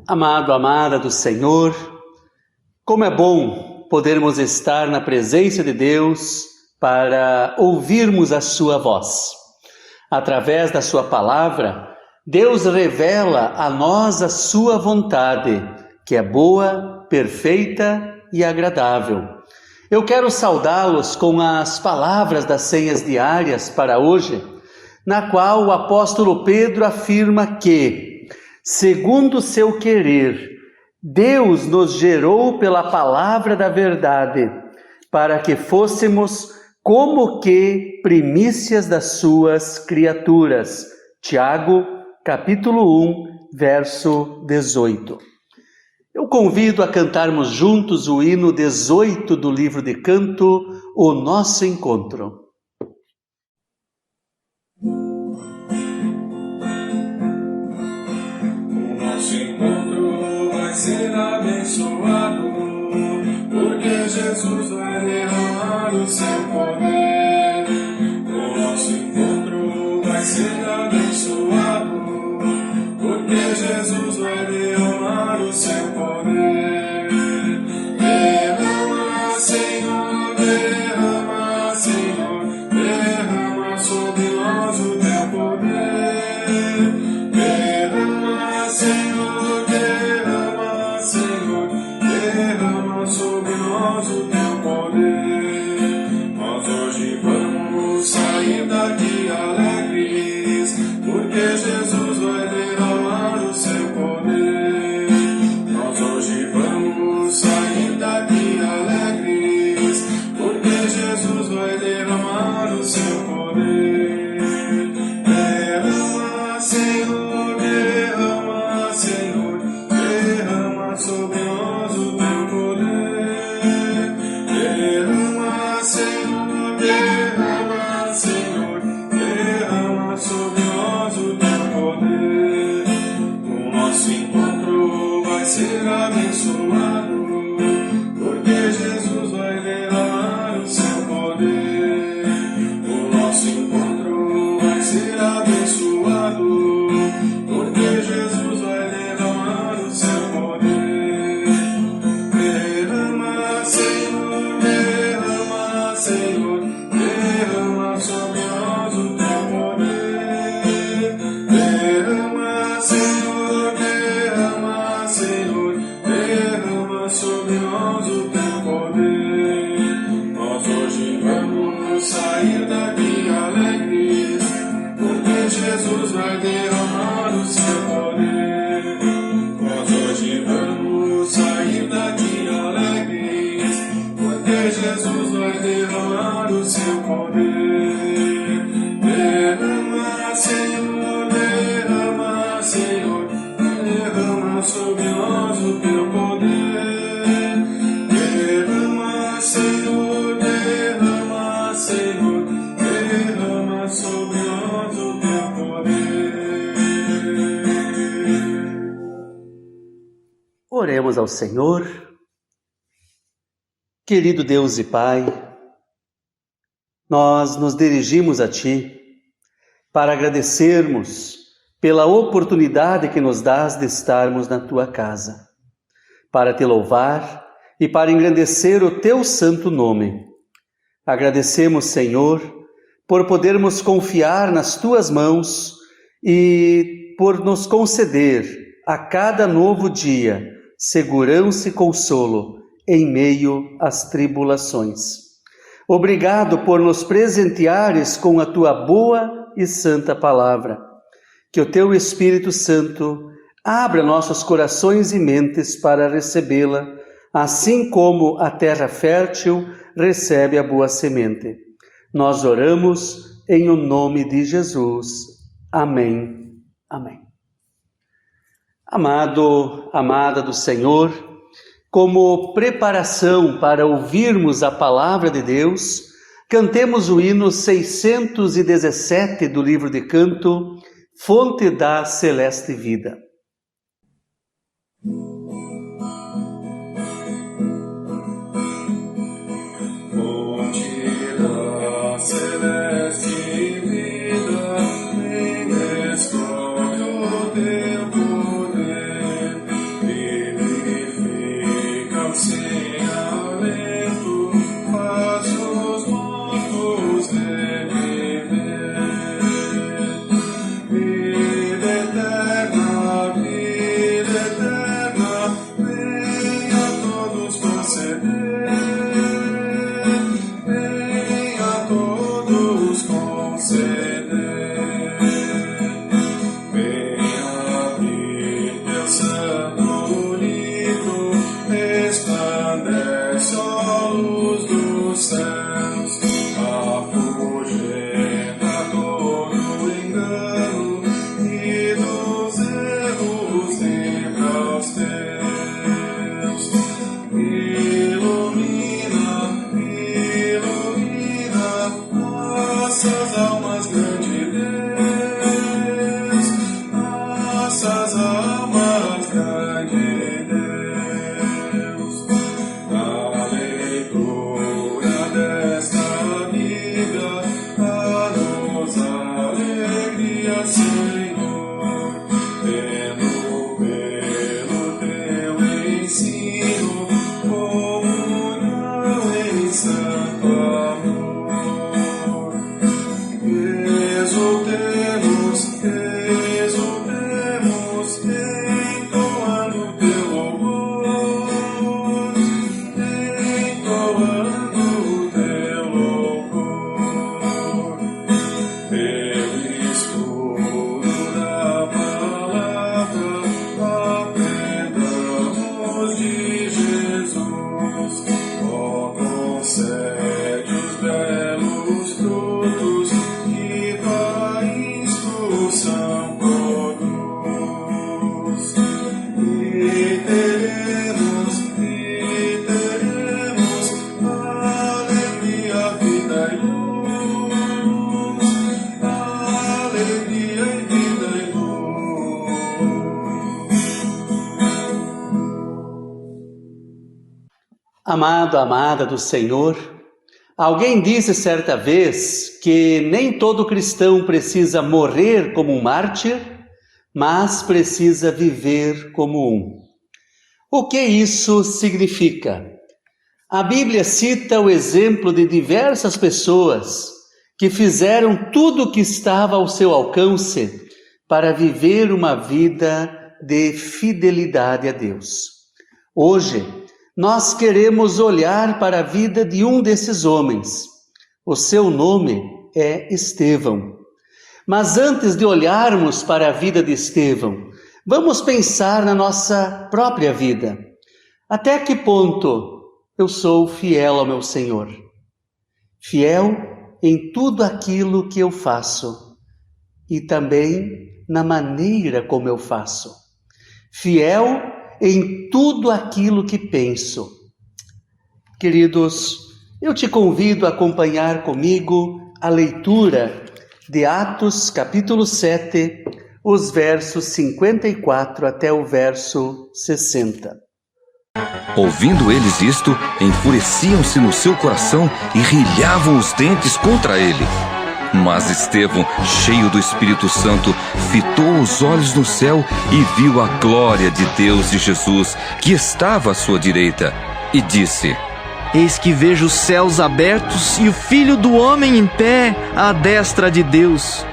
Amado, amada do Senhor, como é bom podermos estar na presença de Deus para ouvirmos a sua voz. Através da sua palavra, Deus revela a nós a sua vontade, que é boa, perfeita e agradável. Eu quero saudá-los com as palavras das senhas diárias para hoje, na qual o apóstolo Pedro afirma que, segundo o seu querer, Deus nos gerou pela palavra da verdade, para que fôssemos como que primícias das suas criaturas. Tiago, capítulo 1, verso 18. Eu convido a cantarmos juntos o hino 18 do livro de canto, O Nosso Encontro. Ser abençoado, porque Jesus vai derramar o seu poder. O nosso encontro vai ser abençoado, porque Jesus vai derramar o seu poder. Derrama, Senhor, derrama, Senhor, derrama sobre nós o teu poder. Derrama, Senhor, sobre nós o teu poder. Nós hoje vamos sair daqui alegres, porque Jesus vai derramar o seu poder. Nós hoje vamos sair daqui alegres, porque Jesus vai derramar o seu poder. Derrama, Senhor, derrama, Senhor, derrama sobre nós o teu poder. Derrama, Senhor, derrama sobre nós o teu poder. O nosso encontro vai ser abençoado, porque Jesus vai derramar o seu poder. O nosso encontro vai ser abençoado, porque Jesus vai derramar o seu poder. Derrama, Senhor, derrama sobre nós o teu poder. Derrama, Senhor, derrama sobre nós o teu poder. Nós hoje vamos sair daqui alegres, porque Jesus vai derramar o seu poder. Nós hoje vamos sair daqui alegres, porque Jesus vai derramar o seu poder. Derrama, Senhor, derrama sobre nós o teu poder. Derrama, Senhor, derrama sobre nós o teu poder. Oremos ao Senhor. Querido Deus e Pai, nós nos dirigimos a Ti para agradecermos pela oportunidade que nos dás de estarmos na Tua casa, para Te louvar e para engrandecer o Teu santo nome. Agradecemos, Senhor, por podermos confiar nas Tuas mãos e por nos conceder a cada novo dia segurança e consolo em meio às tribulações. Obrigado por nos presenteares com a Tua boa e santa palavra. Que o Teu Espírito Santo abra nossos corações e mentes para recebê-la, assim como a terra fértil recebe a boa semente. Nós oramos em o nome de Jesus. Amém. Amém. Amado, amada do Senhor, como preparação para ouvirmos a palavra de Deus, cantemos o hino 617 do livro de canto, Fonte da Celeste Vida. Fonte da celeste vida, em descobre o teu poder. alento, faz os mortos reviver. Vida eterna, venha a todos conceder. Venha a todos conceder. Venha abrir teu santo livro, resplandece a luz dos céus, afugenta todo engano e dos erros livra os teus. Ilumina nossas almas, grande Deus, nossas almas, grande Deus. Na leitura desta Bíblia, dá-nos alegria, Senhor, tendo pelo teu ensino comunhão em santo amor. Exultemos, entoando teu louvor, entoando teu louvor. Pelo estudo da palavra, aprendamos de Jesus. Ó, concede os belos frutos que tua instrução produz. E teremos alegria, vida e luz, alegria e vida e luz. Amado, amada do Senhor, alguém disse certa vez que nem todo cristão precisa morrer como um mártir, mas precisa viver como um. O que isso significa? A Bíblia cita o exemplo de diversas pessoas que fizeram tudo o que estava ao seu alcance para viver uma vida de fidelidade a Deus. Hoje, nós queremos olhar para a vida de um desses homens. O seu nome é Estevão. Mas antes de olharmos para a vida de Estevão, vamos pensar na nossa própria vida. Até que ponto eu sou fiel ao meu Senhor? Fiel em tudo aquilo que eu faço e também na maneira como eu faço. Fiel em tudo aquilo que penso. Queridos, eu te convido a acompanhar comigo a leitura de Atos, capítulo 7, os versos 54 até o verso 60. Ouvindo eles isto, enfureciam-se no seu coração e rilhavam os dentes contra ele. Mas Estevão, cheio do Espírito Santo, fitou os olhos no céu e viu a glória de Deus e Jesus, que estava à sua direita, e disse: Eis que vejo os céus abertos e o Filho do Homem em pé à destra de Deus.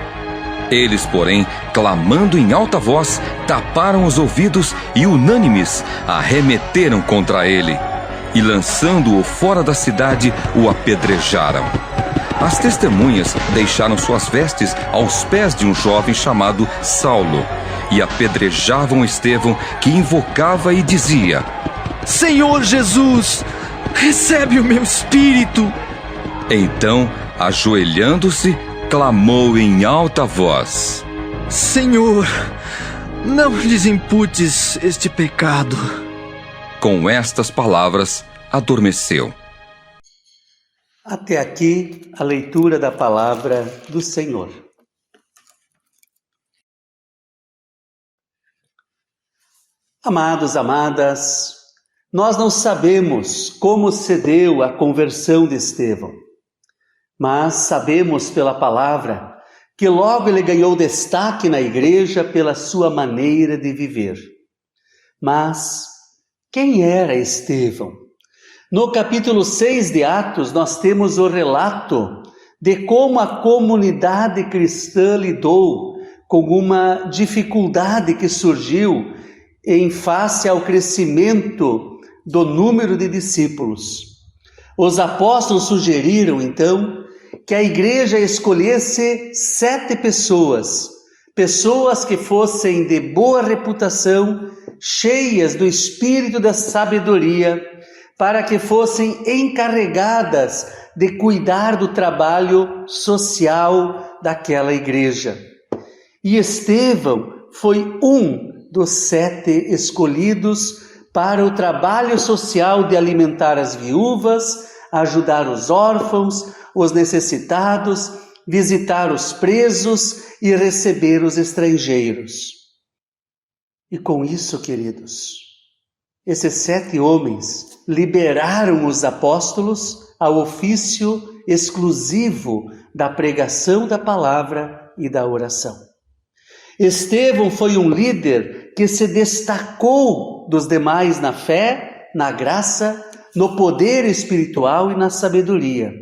Eles, porém, clamando em alta voz, taparam os ouvidos e, unânimes, arremeteram contra ele, e lançando-o fora da cidade, o apedrejaram. As testemunhas deixaram suas vestes aos pés de um jovem chamado Saulo, e apedrejavam Estevão, que invocava e dizia: Senhor Jesus, recebe o meu espírito. Então, ajoelhando-se, clamou em alta voz: Senhor, não lhes imputes este pecado. Com estas palavras, adormeceu. Até aqui a leitura da palavra do Senhor. Amados, amadas, nós não sabemos como se deu a conversão de Estevão, mas sabemos pela palavra que logo ele ganhou destaque na igreja pela sua maneira de viver. Mas quem era Estevão? No capítulo 6 de Atos, nós temos o relato de como a comunidade cristã lidou com uma dificuldade que surgiu em face ao crescimento do número de discípulos. Os apóstolos sugeriram, então, que a igreja escolhesse 7 pessoas que fossem de boa reputação, cheias do espírito da sabedoria, para que fossem encarregadas de cuidar do trabalho social daquela igreja. E Estevão foi um dos 7 escolhidos para o trabalho social de alimentar as viúvas, ajudar os órfãos, os necessitados, visitar os presos e receber os estrangeiros. E com isso, queridos, esses 7 homens liberaram os apóstolos ao ofício exclusivo da pregação da palavra e da oração. Estevão foi um líder que se destacou dos demais na fé, na graça, no poder espiritual e na sabedoria.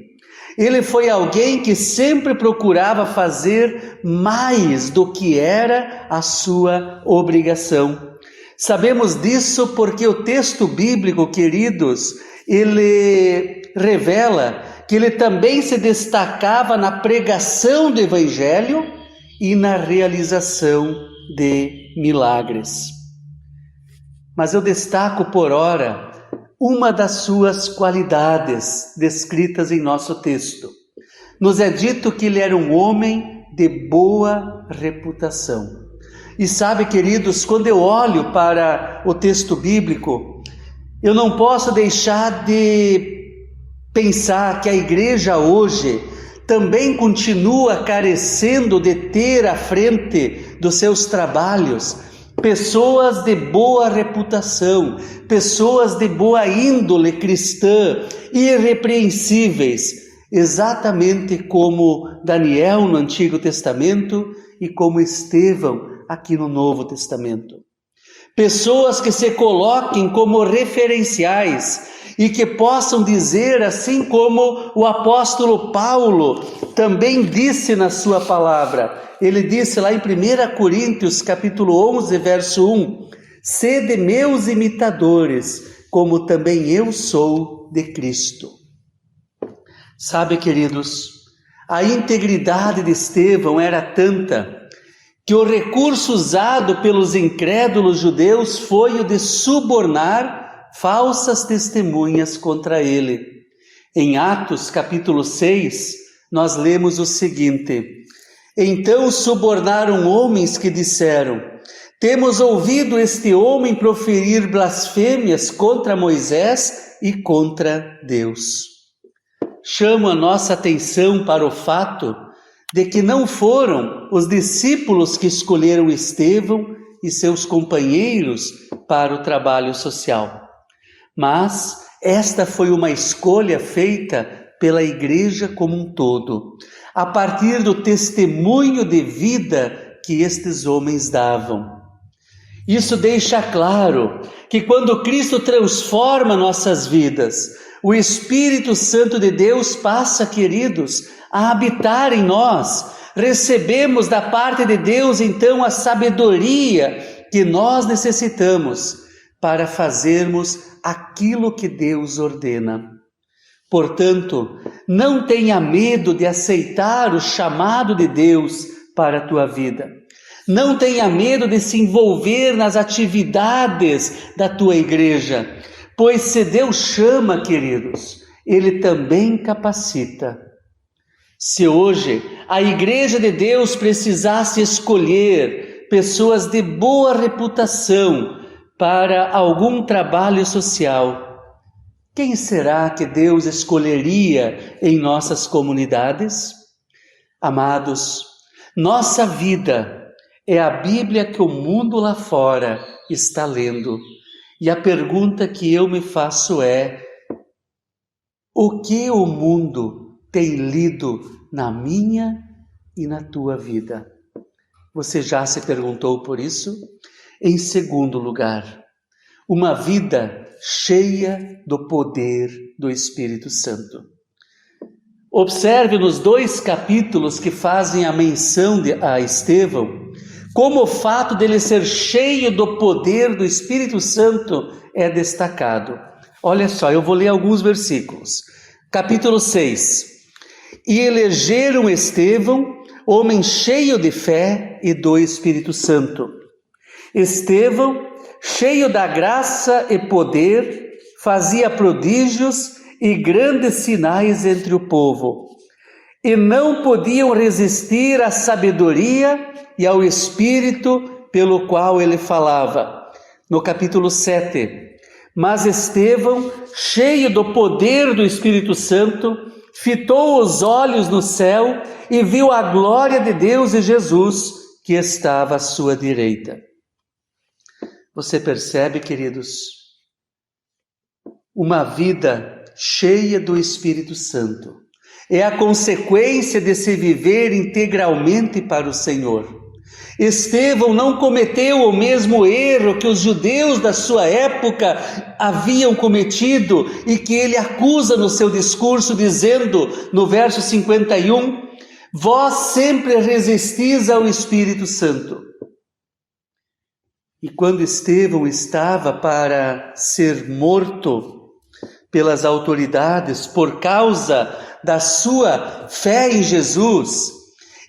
Ele foi alguém que sempre procurava fazer mais do que era a sua obrigação. Sabemos disso porque o texto bíblico, queridos, ele revela que ele também se destacava na pregação do evangelho e na realização de milagres. Mas eu destaco por ora uma das suas qualidades descritas em nosso texto. Nos é dito que ele era um homem de boa reputação. E sabe, queridos, quando eu olho para o texto bíblico, eu não posso deixar de pensar que a igreja hoje também continua carecendo de ter à frente dos seus trabalhos pessoas de boa reputação, pessoas de boa índole cristã, irrepreensíveis, exatamente como Daniel no Antigo Testamento e como Estevão aqui no Novo Testamento. Pessoas que se coloquem como referenciais e que possam dizer, assim como o apóstolo Paulo também disse na sua palavra, ele disse lá em 1 Coríntios capítulo 11, verso 1, sede meus imitadores, como também eu sou de Cristo. Sabe, queridos, a integridade de Estevão era tanta que o recurso usado pelos incrédulos judeus foi o de subornar falsas testemunhas contra ele. Em Atos capítulo 6, nós lemos o seguinte: então subornaram homens que disseram, temos ouvido este homem proferir blasfêmias contra Moisés e contra Deus. Chamo a nossa atenção para o fato de que não foram os discípulos que escolheram Estevão e seus companheiros para o trabalho social, mas esta foi uma escolha feita pela igreja como um todo, a partir do testemunho de vida que estes homens davam. Isso deixa claro que quando Cristo transforma nossas vidas, o Espírito Santo de Deus passa, queridos, a habitar em nós. Recebemos da parte de Deus, então, a sabedoria que nós necessitamos para fazermos aquilo que Deus ordena. Portanto, não tenha medo de aceitar o chamado de Deus para a tua vida. Não tenha medo de se envolver nas atividades da tua igreja, pois se Deus chama, queridos, Ele também capacita. Se hoje a igreja de Deus precisasse escolher pessoas de boa reputação para algum trabalho social, quem será que Deus escolheria em nossas comunidades? Amados, nossa vida é a Bíblia que o mundo lá fora está lendo. E a pergunta que eu me faço é: o que o mundo tem lido na minha e na tua vida? Você já se perguntou por isso? Em segundo lugar, uma vida cheia do poder do Espírito Santo. Observe nos 2 capítulos que fazem a menção a Estevão, como o fato dele ser cheio do poder do Espírito Santo é destacado. Olha só, eu vou ler alguns versículos. Capítulo 6. E elegeram Estevão, homem cheio de fé e do Espírito Santo. Estevão, cheio da graça e poder, fazia prodígios e grandes sinais entre o povo. E não podiam resistir à sabedoria e ao Espírito pelo qual ele falava. No capítulo 7. Mas Estevão, cheio do poder do Espírito Santo, fitou os olhos no céu e viu a glória de Deus e Jesus, que estava à sua direita. Você percebe, queridos? Uma vida cheia do Espírito Santo é a consequência de se viver integralmente para o Senhor. Estevão não cometeu o mesmo erro que os judeus da sua época haviam cometido e que ele acusa no seu discurso, dizendo no verso 51, vós sempre resistis ao Espírito Santo. E quando Estevão estava para ser morto pelas autoridades por causa da sua fé em Jesus,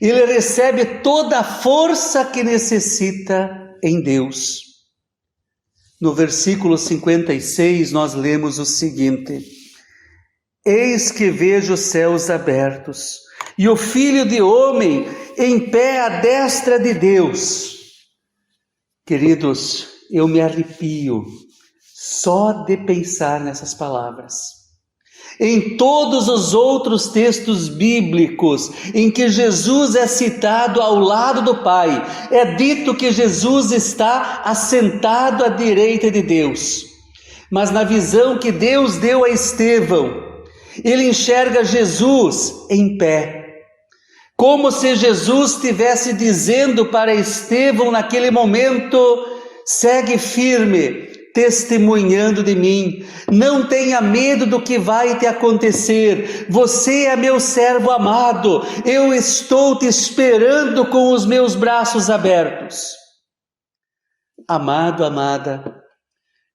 ele recebe toda a força que necessita em Deus. No versículo 56 nós lemos o seguinte: eis que vejo os céus abertos e o Filho de Homem em pé à destra de Deus. Queridos, eu me arrepio só de pensar nessas palavras. Em todos os outros textos bíblicos em que Jesus é citado ao lado do Pai, é dito que Jesus está assentado à direita de Deus. Mas na visão que Deus deu a Estevão, ele enxerga Jesus em pé, como se Jesus estivesse dizendo para Estevão naquele momento: segue firme, testemunhando de mim, não tenha medo do que vai te acontecer, você é meu servo amado, eu estou te esperando com os meus braços abertos. Amado, amada,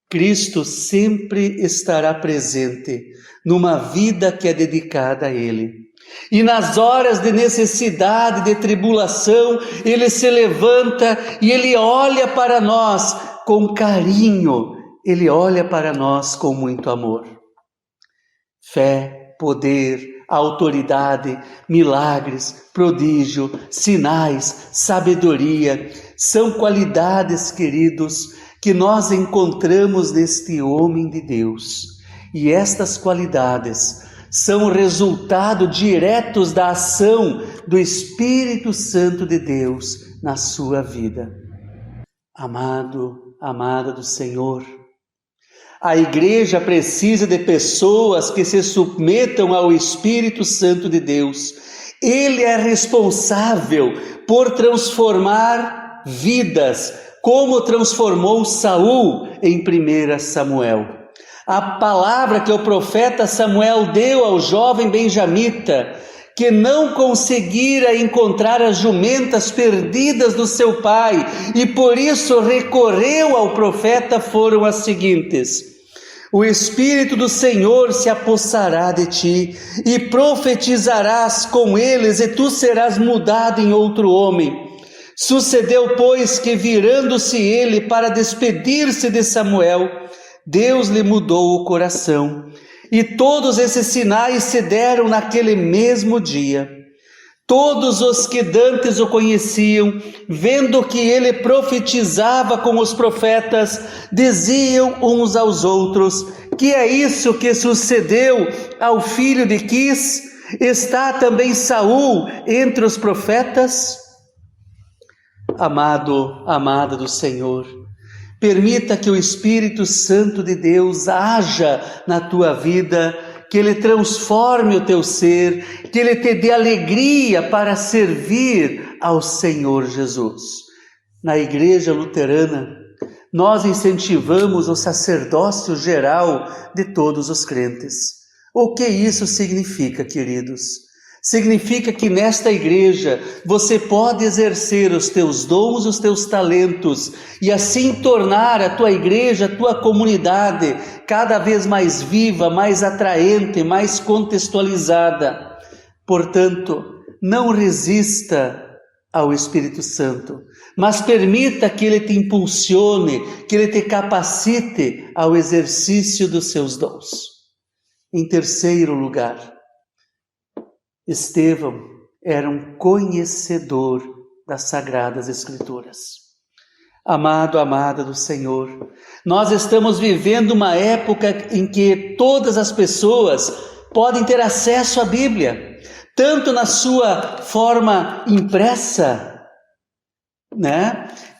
Cristo sempre estará presente numa vida que é dedicada a Ele. E nas horas de necessidade, de tribulação, Ele se levanta e Ele olha para nós com carinho, Ele olha para nós com muito amor. Fé, poder, autoridade, milagres, prodígio, sinais, sabedoria, são qualidades, queridos, que nós encontramos neste homem de Deus. E estas qualidades são resultado diretos da ação do Espírito Santo de Deus na sua vida. Amado, amada do Senhor, a igreja precisa de pessoas que se submetam ao Espírito Santo de Deus. Ele é responsável por transformar vidas, como transformou Saul em 1 Samuel. A palavra que o profeta Samuel deu ao jovem benjamita, que não conseguira encontrar as jumentas perdidas do seu pai e por isso recorreu ao profeta, foram as seguintes: o Espírito do Senhor se apossará de ti e profetizarás com eles e tu serás mudado em outro homem. Sucedeu, pois, que virando-se ele para despedir-se de Samuel, Deus lhe mudou o coração. E todos esses sinais se deram naquele mesmo dia. Todos os que dantes o conheciam, vendo que ele profetizava com os profetas, diziam uns aos outros: que é isso que sucedeu ao filho de Quis? Está também Saul entre os profetas? Amado, amada do Senhor, permita que o Espírito Santo de Deus haja na tua vida, que Ele transforme o teu ser, que Ele te dê alegria para servir ao Senhor Jesus. Na Igreja Luterana, nós incentivamos o sacerdócio geral de todos os crentes. O que isso significa, queridos? Significa que nesta igreja você pode exercer os teus dons, os teus talentos e assim tornar a tua igreja, a tua comunidade cada vez mais viva, mais atraente, mais contextualizada. Portanto, não resista ao Espírito Santo, mas permita que Ele te impulsione, que Ele te capacite ao exercício dos seus dons. Em terceiro lugar, Estevão era um conhecedor das Sagradas Escrituras. Amado, amada do Senhor, nós estamos vivendo uma época em que todas as pessoas podem ter acesso à Bíblia, tanto na sua forma impressa,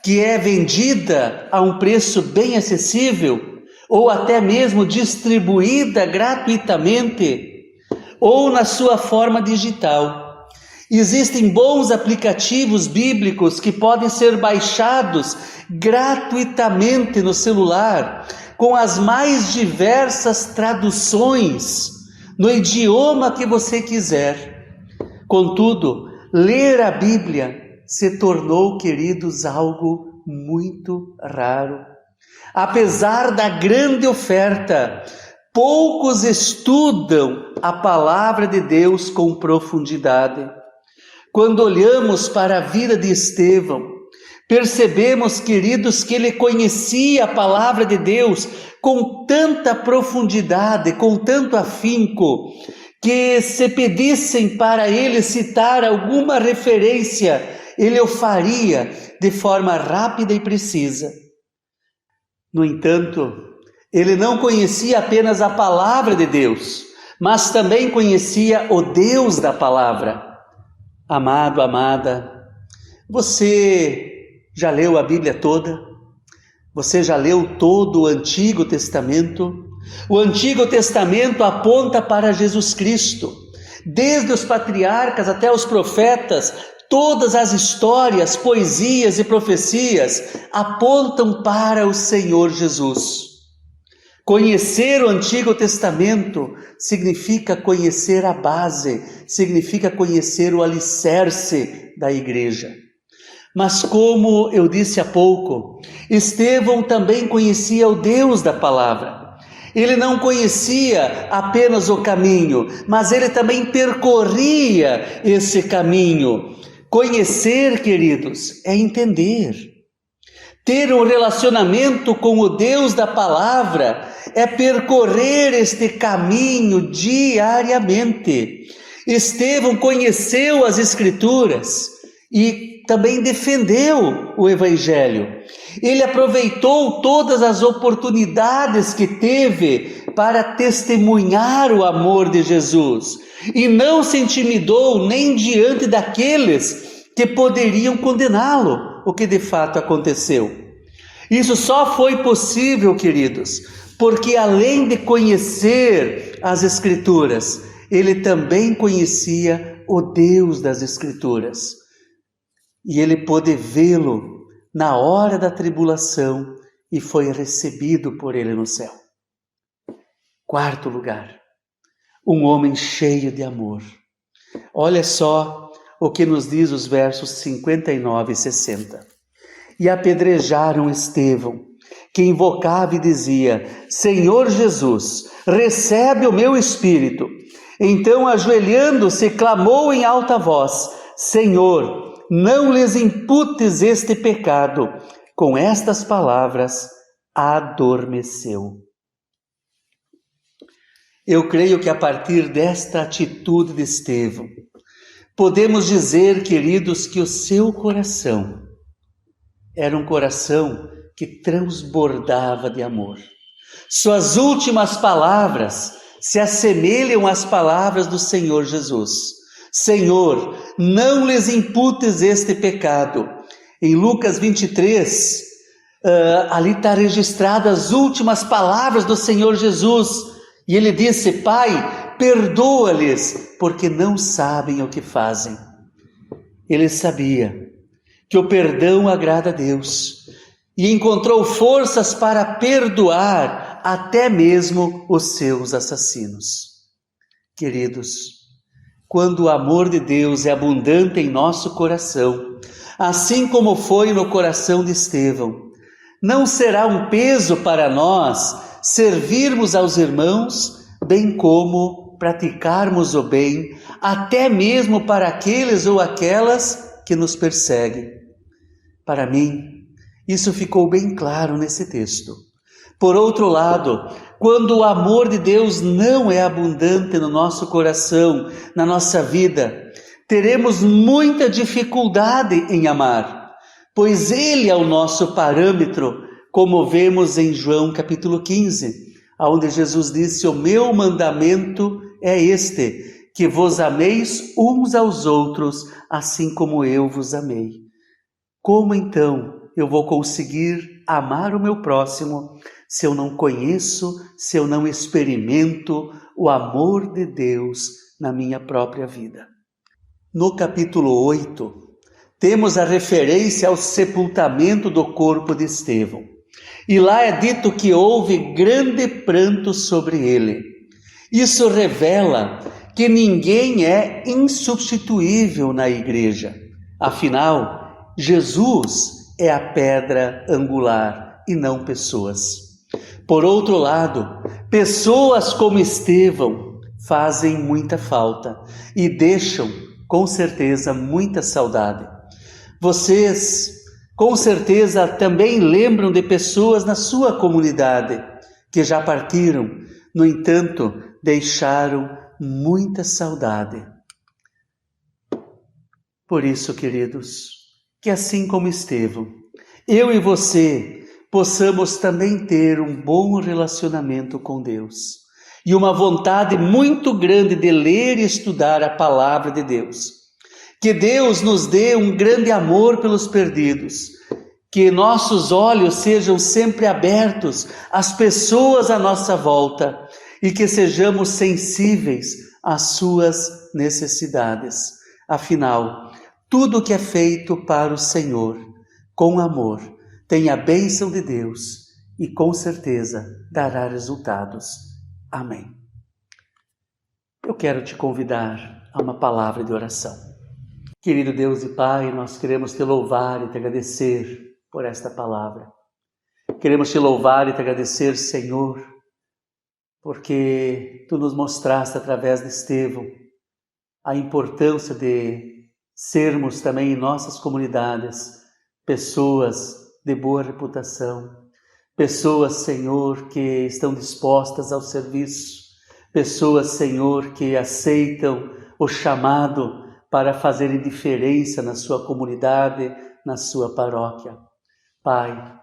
que é vendida a um preço bem acessível, ou até mesmo distribuída gratuitamente, ou na sua forma digital. Existem bons aplicativos bíblicos que podem ser baixados gratuitamente no celular, com as mais diversas traduções, no idioma que você quiser. Contudo, ler a Bíblia se tornou, queridos, algo muito raro. Apesar da grande oferta, poucos estudam a palavra de Deus com profundidade. Quando olhamos para a vida de Estevão, percebemos, queridos, que ele conhecia a palavra de Deus com tanta profundidade, com tanto afinco, que se pedissem para ele citar alguma referência, ele o faria de forma rápida e precisa. No entanto, ele não conhecia apenas a palavra de Deus, mas também conhecia o Deus da palavra. Amado, amada, você já leu a Bíblia toda? Você já leu todo o Antigo Testamento? O Antigo Testamento aponta para Jesus Cristo. Desde os patriarcas até os profetas, todas as histórias, poesias e profecias apontam para o Senhor Jesus. Conhecer o Antigo Testamento significa conhecer a base, significa conhecer o alicerce da igreja. Mas como eu disse há pouco, Estevão também conhecia o Deus da palavra. Ele não conhecia apenas o caminho, mas ele também percorria esse caminho. Conhecer, queridos, é entender. Ter um relacionamento com o Deus da palavra é percorrer este caminho diariamente. Estevão conheceu as Escrituras e também defendeu o Evangelho. Ele aproveitou todas as oportunidades que teve para testemunhar o amor de Jesus e não se intimidou nem diante daqueles que poderiam condená-lo, o que de fato aconteceu. Isso só foi possível, queridos, porque além de conhecer as Escrituras, ele também conhecia o Deus das Escrituras. E ele pôde vê-lo na hora da tribulação e foi recebido por ele no céu. Quarto lugar, um homem cheio de amor. Olha só o que nos diz os versos 59 e 60. E apedrejaram Estevão, que invocava e dizia: Senhor Jesus, recebe o meu espírito. Então, ajoelhando-se, clamou em alta voz: Senhor, não lhes imputes este pecado. Com estas palavras, adormeceu. Eu creio que a partir desta atitude de Estevão, podemos dizer, queridos, que o seu coração era um coração que transbordava de amor. Suas últimas palavras se assemelham às palavras do Senhor Jesus: Senhor, não lhes imputes este pecado. Em Lucas 23, ali está registrado as últimas palavras do Senhor Jesus. E ele disse: Pai, perdoa-lhes, porque não sabem o que fazem. Ele sabia que o perdão agrada a Deus. e encontrou forças para perdoar até mesmo os seus assassinos. Queridos, quando o amor de Deus é abundante em nosso coração, assim como foi no coração de Estevão, não será um peso para nós servirmos aos irmãos, bem como praticarmos o bem, até mesmo para aqueles ou aquelas que nos perseguem. Para mim, isso ficou bem claro nesse texto. Por outro lado, quando o amor de Deus não é abundante no nosso coração, na nossa vida, teremos muita dificuldade em amar, pois Ele é o nosso parâmetro, como vemos em João capítulo 15, onde Jesus disse: o meu mandamento é este, que vos ameis uns aos outros, assim como eu vos amei. Como então eu vou conseguir amar o meu próximo se eu não conheço, se eu não experimento o amor de Deus na minha própria vida? No capítulo 8, temos a referência ao sepultamento do corpo de Estevão. E lá é dito que houve grande pranto sobre ele. Isso revela que ninguém é insubstituível na igreja. Afinal, Jesus é a pedra angular e não pessoas. Por outro lado, pessoas como Estevão fazem muita falta e deixam, com certeza, muita saudade. Vocês, com certeza, também lembram de pessoas na sua comunidade que já partiram, no entanto, deixaram muita saudade. Por isso, queridos, que assim como Estevão, eu e você possamos também ter um bom relacionamento com Deus e uma vontade muito grande de ler e estudar a palavra de Deus. Que Deus nos dê um grande amor pelos perdidos, que nossos olhos sejam sempre abertos às pessoas à nossa volta e que sejamos sensíveis às suas necessidades. Afinal, tudo que é feito para o Senhor, com amor, tem a bênção de Deus e com certeza dará resultados. Amém. Eu quero te convidar a uma palavra de oração. Querido Deus e Pai, nós queremos te louvar e te agradecer por esta palavra. Queremos te louvar e te agradecer, Senhor, porque Tu nos mostraste através de Estevão a importância de sermos também em nossas comunidades pessoas de boa reputação, pessoas, Senhor, que estão dispostas ao serviço, pessoas, Senhor, que aceitam o chamado para fazerem diferença na sua comunidade, na sua paróquia. Pai,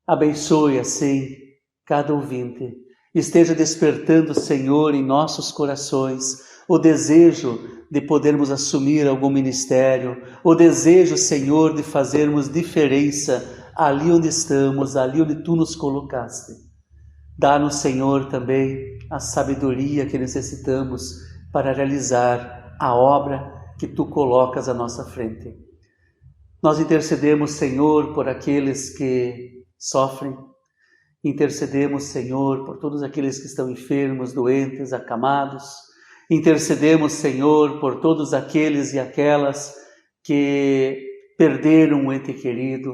abençoe assim cada ouvinte, esteja despertando, Senhor, em nossos corações o desejo de podermos assumir algum ministério, o desejo, Senhor, de fazermos diferença ali onde estamos, ali onde Tu nos colocaste. Dá-nos, Senhor, também a sabedoria que necessitamos para realizar a obra que Tu colocas à nossa frente. Nós intercedemos, Senhor, por aqueles que sofrem, intercedemos, Senhor, por todos aqueles que estão enfermos, doentes, acamados, intercedemos, Senhor, por todos aqueles e aquelas que perderam um ente querido.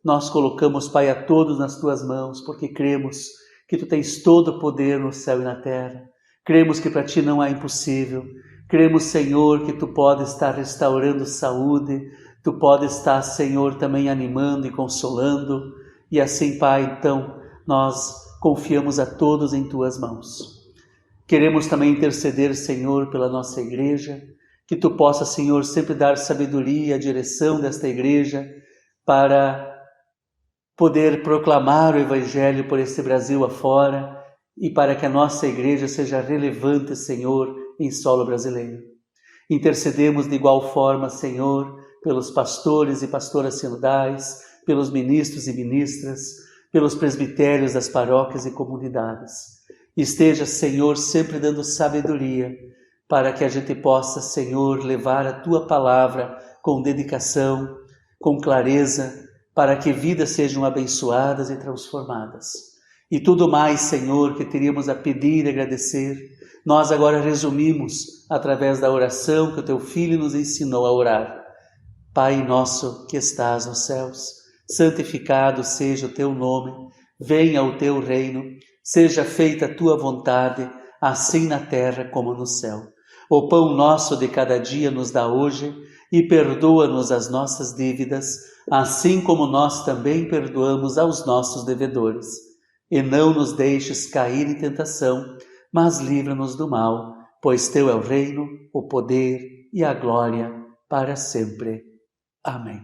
Nós colocamos, Pai, a todos nas Tuas mãos, porque cremos que Tu tens todo o poder no céu e na terra. Cremos que para Ti não há impossível. Cremos, Senhor, que Tu podes estar restaurando saúde, Tu podes estar, Senhor, também animando e consolando. E assim, Pai, então, nós confiamos a todos em Tuas mãos. Queremos também interceder, Senhor, pela nossa igreja, que Tu possa, Senhor, sempre dar sabedoria, a direção desta igreja para poder proclamar o Evangelho por este Brasil afora e para que a nossa igreja seja relevante, Senhor, em solo brasileiro. Intercedemos de igual forma, Senhor, pelos pastores e pastoras sinodais, pelos ministros e ministras, pelos presbitérios das paróquias e comunidades. Esteja, Senhor, sempre dando sabedoria para que a gente possa, Senhor, levar a Tua palavra com dedicação, com clareza, para que vidas sejam abençoadas e transformadas. E tudo mais, Senhor, que teríamos a pedir e agradecer, nós agora resumimos através da oração que o Teu Filho nos ensinou a orar. Pai nosso que estás nos céus, santificado seja o Teu nome, venha o Teu reino, seja feita a Tua vontade, assim na terra como no céu. O pão nosso de cada dia nos dá hoje e perdoa-nos as nossas dívidas, assim como nós também perdoamos aos nossos devedores. E não nos deixes cair em tentação, mas livra-nos do mal, pois Teu é o reino, o poder e a glória para sempre. Amém.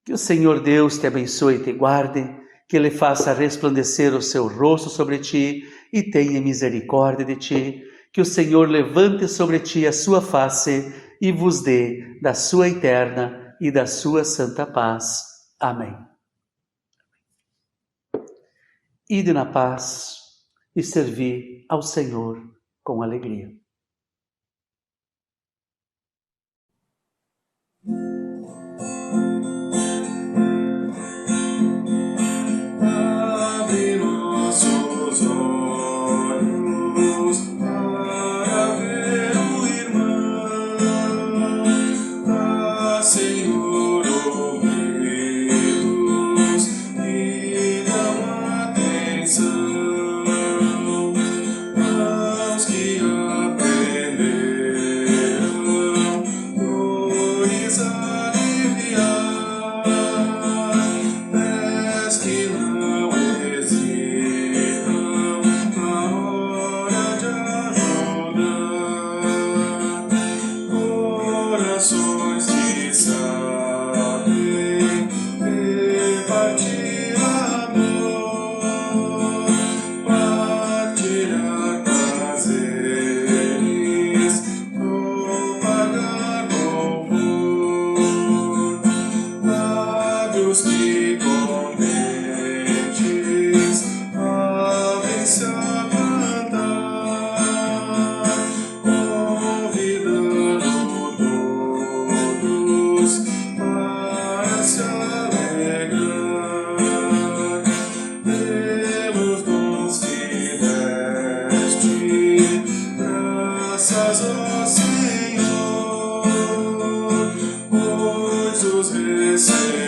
Que o Senhor Deus te abençoe e te guarde, que Ele faça resplandecer o seu rosto sobre ti e tenha misericórdia de ti, que o Senhor levante sobre ti a sua face e vos dê da sua eterna e da sua santa paz. Amém. Ide na paz e servi ao Senhor com alegria. Abre nossos olhos para ver o irmão, dá, Senhor, ouvidos e dão atenção. Mãos que aprenderam dores a aliviar, pés que não hesitam na hora de ajudar, corações que sabem repartir amor, partilhar prazeres, propagar louvor, lábios que contentes abrem-se a cantar, convidando todos para se alegrar pelos dons que deste, graças ao Senhor, pois os recebemos